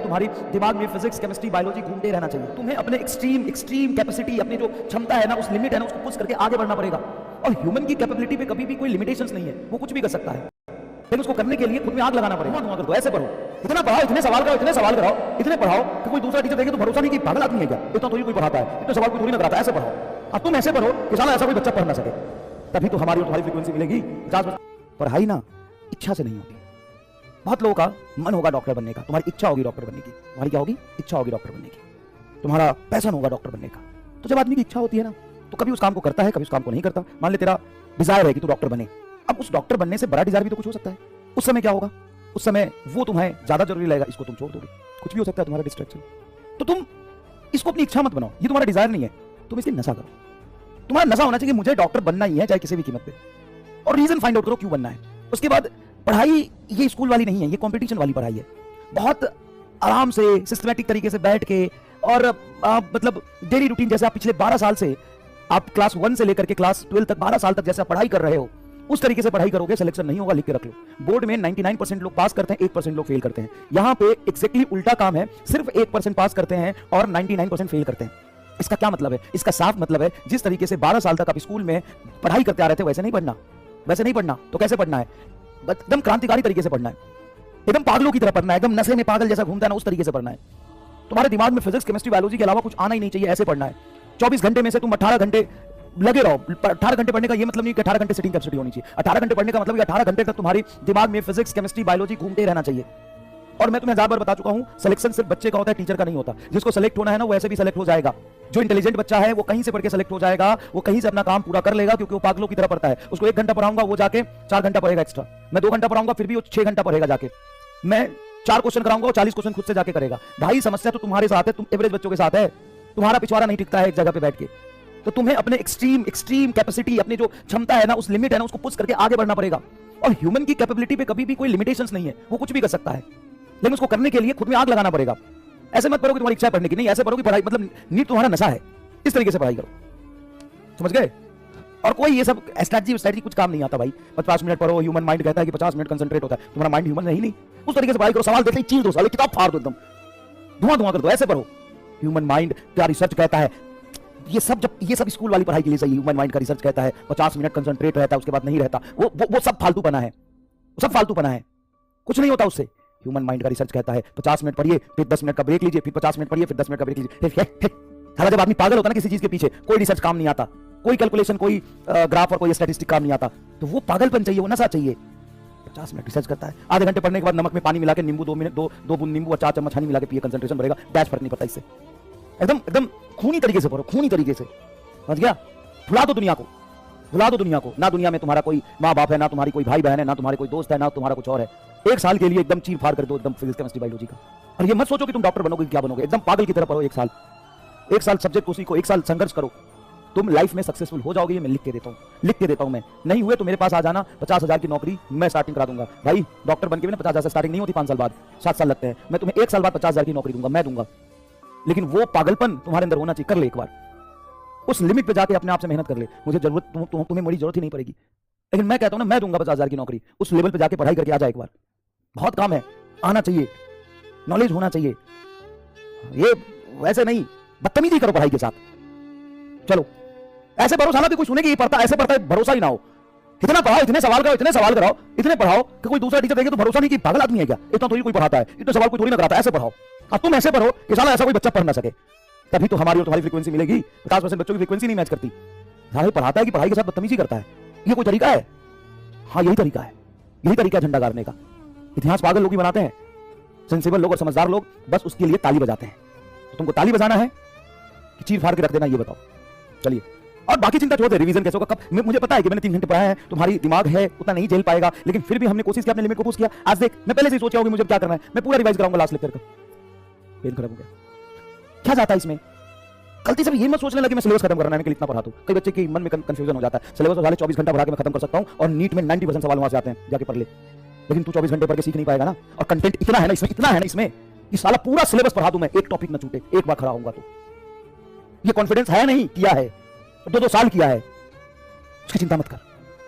तुम्हारी दिमाग में फिजिक्स केमिस्ट्री बायोलॉजी घूमते रहना चाहिए। तुम्हें अपने एक्सट्रीम कैपेसिटी, अपनी जो क्षमता है ना, उस लिमिट है ना, उसको पुश करके आगे बढ़ना पड़ेगा। और ह्यूमन की कैपेबिलिटी पे कभी भी कोई लिमिटेशंस नहीं है, वो कुछ भी कर सकता है, लेकिन उसको करने के लिए खुद में आग लगाना पड़ेगा। धुआं कर दो, ऐसे पढ़ो, इतना पढ़ाओ, इतने सवाल कराओ, इतने सवाल कराओ, इतने पढ़ाओ कि कोई दूसरा टीचर देखे तो भरोसा नहीं कि पागल आदमी है क्या, इतना थोड़ी कोई पढ़ाता है, इतने सवाल कोई थोड़ी ना कराता है। ऐसे पढ़ाओ, अब तुम ऐसे पढ़ो कि साला ऐसा कोई बच्चा पढ़ ना सके, तभी तो हमारी और तुम्हारी फ्रीक्वेंसी मिलेगी। पढ़ाई ना इच्छा से नहीं होती। बहुत लोगों का मन होगा डॉक्टर बनने का, तुम्हारी इच्छा होगी डॉक्टर बनने की, तुम्हारी क्या होगी, इच्छा होगी डॉक्टर बनने की, तुम्हारा पैशन होगा डॉक्टर बनने का। तो जब आदमी की इच्छा होती है ना, तो कभी उस काम को करता है, कभी उस काम को नहीं करता। मान ले तेरा डिजायर है कि तू डॉक्टर बने, अब उस डॉक्टर बनने से बड़ा डिजायर भी तो कुछ हो सकता है। उस समय क्या होगा, उस समय वो तुम्हें ज्यादा जरूरी लगेगा, इसको तुम छोड़ दोगे, कुछ भी हो सकता है तुम्हारा डिस्ट्रैक्शन। तो तुम इसको अपनी इच्छा मत बनाओ, ये तुम्हारा डिजायर नहीं है, तुम इसकी नशा करो। तुम्हारा नशा होना चाहिए मुझे डॉक्टर बनना ही है, चाहे किसी भी कीमत पे, और रीजन फाइंड आउट करो क्यों बनना है। उसके बाद पढ़ाई ये स्कूल वाली नहीं है, ये कंपटीशन वाली पढ़ाई है। बहुत आराम से सिस्टमैटिक तरीके से बैठ के, और मतलब डेली रूटीन, जैसे आप पिछले 12 साल से, आप क्लास 1 से लेकर के क्लास 12 तक 12 साल तक जैसे आप पढ़ाई कर रहे हो, उस तरीके से पढ़ाई करोगे, सिलेक्शन नहीं होगा, लिख के रख लो। बोर्ड में 99% लोग पास करते हैं, 1% लोग फेल करते हैं। यहां पे एक्जैक्टली उल्टा काम है, सिर्फ 1% पास करते हैं और 99% फेल करते हैं। इसका क्या मतलब है? इसका साफ मतलब है, जिस तरीके से 12 साल तक आप स्कूल में पढ़ाई करते आ रहे थे, वैसे नहीं पढ़ना, वैसे नहीं पढ़ना। तो कैसे पढ़ना है? एकदम क्रांतिकारी तरीके से पढ़ना है, एकदम पागलों की तरह पढ़ना है, एकदम नशे में पागल जैसा घूमता है ना, उस तरीके से पढ़ना है। तुम्हारे दिमाग में फिजिक्स केमिस्ट्री बायोलॉजी के अलावा कुछ आना ही नहीं चाहिए, ऐसे पढ़ना है। 24 घंटे में से तुम 18 घंटे लगे रहो। 18 घंटे पढ़ने का ये मतलब नहीं कि 18 घंटे सिटिंग कैपेसिटी होनी चाहिए। 18 घंटे पढ़ने का मतलब 18 घंटे तक तुम्हारी दिमाग में फिजिक्स केमिस्ट्री बायोलॉजी घूमते रहना चाहिए। और मैं तुम्हें 1000 बार बता चुका हूं, सिलेक्शन सिर्फ बच्चे का होता है, टीचर का नहीं होता। जिसको सेलेक्ट होना है ना, वो ऐसे भी सेलेक्ट हो जाएगा। जो इंटेलिजेंट बच्चा है वो कहीं से पढ़ के सेलेक्ट हो जाएगा, वो कहीं से अपना काम पूरा कर लेगा, क्योंकि वो पागलों की तरह पढ़ता है। उसको 1 घंटा पढ़ाऊंगा, वो जाके 4 घंटा पढ़ेगा एक्स्ट्रा। मैं 2 घंटा पढ़ाऊंगा, फिर भी वो 6 घंटा पढ़ेगा जाके। मैं 4 क्वेश्चन कराऊंगा, वो 40 क्वेश्चन खुद से जाके करेगा। भाई समस्या तो तुम्हारे साथ है, तुम एवरेज बच्चों के साथ है। तुम्हारा पिछवाड़ा नहीं टिकता है एक जगह पे बैठ के। तो तुम्हें अपने एक्सट्रीम कैपेसिटी, अपनी जो क्षमता है ना, उस लिमिट है ना, उसको पुश करके आगे बढ़ना पड़ेगा। और ह्यूमन की कैपेबिलिटी पे कभी भी कोई लिमिटेशंस नहीं है, वो कुछ भी कर सकता है, लेकिन उसको करने के लिए खुद में आग लगाना पड़ेगा। ऐसे मत पढ़ो कि तुम्हारी इच्छा है पढ़ने की, नहीं, ऐसे पढ़ो कि पढ़ाई मतलब नीट तुम्हारा नशा है, इस तरीके से पढ़ाई करो। समझ गए? और कोई ये सब स्ट्रैटेजी कुछ काम नहीं आता भाई। 50 मिनट पढ़ो, ह्यूमन माइंड कहता है कि 50 मिनट कंसंट्रेट होता है, तुम्हारा माइंड ह्यूमन है ही नहीं। उस तरीके से पढ़ाई करो, सवाल देखते ही चीर दो, साले किताब फाड़ दो, एकदम धुआं कर दो, ऐसे पढ़ो। ह्यूमन माइंड का रिसर्च कहता है, ये सब स्कूल वाली पढ़ाई के लिए सही। ह्यूमन माइंड का रिसर्च कहता है 50 मिनट कंसंट्रेट रहता है, उसके बाद नहीं रहता। वो सब फालतूपना है, सब फालतूपना है, कुछ नहीं होता उससे। ह्यूमन माइंड का रिसर्च कहता है 50 मिनट पढ़िए, फिर 10 मिनट का ब्रेक लीजिए, फिर 50 मिनट पढ़िए, फिर 10 मिनट का ब्रेक लीजिए। सारा जब आदमी पागल होता है ना किसी चीज के पीछे, कोई रिसर्च काम नहीं आता, कोई कैलकुलेशन, कोई ग्राफ और कोई स्टैटिस्टिक काम नहीं आता, तो वो पागलपन चाहिए, वो नशा चाहिए। 50 मिनट रिसर्च करता है, आधे घंटे पढ़ने के बाद नमक में पानी मिला के नींबू 2 बूंद नींबू और 4 चम्मच हनी मिला के पिए, कंसंट्रेशन बढ़ेगा, डैश फर्क नहीं पड़ता इससे। एकदम खूनी तरीके से पढ़ो, खूनी तरीके से, समझ गया? भुला दो दुनिया को, भुला दो दुनिया को। ना दुनिया में तुम्हारा कोई माँ बाप है, ना तुम्हारी कोई भाई बहन है, ना तुम्हारे कोई दोस्त है, ना तुम्हारा कुछ और है। 1 साल के लिए एकदम चीर फाड़ कर दो, एकदम फिजिक्स केमिस्ट्री बायोलॉजी का। और ये मत सोचो कि तुम डॉक्टर बनोगे, क्या बनोगे, एकदम पागल की तरह पढ़ो। 1 साल सब्जेक्ट को सीखो, 1 साल संघर्ष करो, तुम लाइफ में सक्सेसफुल हो जाओगे। ये मैं लिख के देता हूं मैं। नहीं हुए तो मेरे पास आ जाना, 50,000 की नौकरी मैं स्टार्टिंग करा दूंगा। भाई डॉक्टर बन के भी ना 50,000 से स्टार्टिंग नहीं होती, 5 साल बाद, 7 साल लगते हैं। मैं तुम्हें 1 साल बाद 50,000 की नौकरी दूंगा, मैं दूंगा। लेकिन वो पागलपन तुम्हारे अंदर होना चाहिए। कर ले एक बार, उस लिमिट पे जाके अपने आप से मेहनत कर ले। मुझे जरूरत, तुम्हें मेरी जरूरत ही नहीं पड़ेगी, लेकिन मैं कहता हूं ना, मैं दूंगा 50,000 की नौकरी। उस लेवल पे जाके पढ़ाई करके आ जा एक बार, बहुत काम है, आना चाहिए, नॉलेज होना चाहिए। ये वैसे नहीं बदतमीजी करो पढ़ाई के साथ। चलो ऐसे पढ़ो, साला भी कोई सुने कि ये पढ़ता, ऐसे पढ़ता है, भरोसा ही ना हो। इतना पढ़ाओ, इतने सवाल कराओ, इतने सवाल कराओ, इतने पढ़ाओ कि कोई दूसरा टीचर देखे तो भरोसा नहीं कि पागल आदमी है क्या, इतना थोड़ी कोई पढ़ाता है, इतने सवाल कोई थोड़ी ना कराता है। ऐसे पढ़ाओ, अब तुम ऐसे पढ़ो कि साला ऐसा कोई बच्चा पढ़ ना सके, तभी तो हमारी और तुम्हारी फ्रीक्वेंसी मिलेगी। 50% बच्चों की फ्रीक्वेंसी नहीं मैच करती। साला पढ़ाता है कि पढ़ाई के साथ बदतमीजी करता है, ये कोई तरीका है? हाँ यही तरीका है, यही तरीका है झंडा गाड़ने का। इतिहास पागल लोग ही बनाते हैं, सेंसिबल लोग और समझदार लोग बस उसके लिए ताली बजाते हैं। तो तुमको ताली बजाना है कि चीर फाड़ के रख देना, ये बताओ। चलिए, और बाकी चिंता छोड़ दे, रिवीजन कैसे होगा, कब। मुझे पता है कि मैंने 3 घंटे पढ़ाया है, तुम्हारी दिमाग है उतना नहीं झेल पाएगा, लेकिन फिर भी हमने कोशिश की, अपने लिमिट को पुश किया। आज देख, मैं पहले से ही सोचा होगा मुझे क्या करना है, मैं पूरा रिवाइज कराऊंगा लास्ट लेक्चर का। पेन खराब हो गया, क्या जाता है इसमें? गलती से भी ये मत सोचने लगे मैं सिलेबस खत्म करना है, मैं इतना पढ़ा दूं। कई बच्चे के मन में कंफ्यूजन हो जाता है, सिलेबस वाले 24 घंटा पढ़ा के मैं खत्म कर सकता हूं, और नीट में 90% सवाल वहां से आते हैं, जाके पढ़ ले। लेकिन तू 24 घंटे पढ़ के सीख नहीं पाएगा ना। और कंटेंट इतना है ना इसमें, इतना है ना इसमें कि साला पूरा सिलेबस पढ़ा दूं मैं, एक टॉपिक न छूटे, एक बार खड़ा होऊंगा तो। ये कॉन्फिडेंस है नहीं, किया है, 2-2 साल किया है, उसकी चिंता मत कर।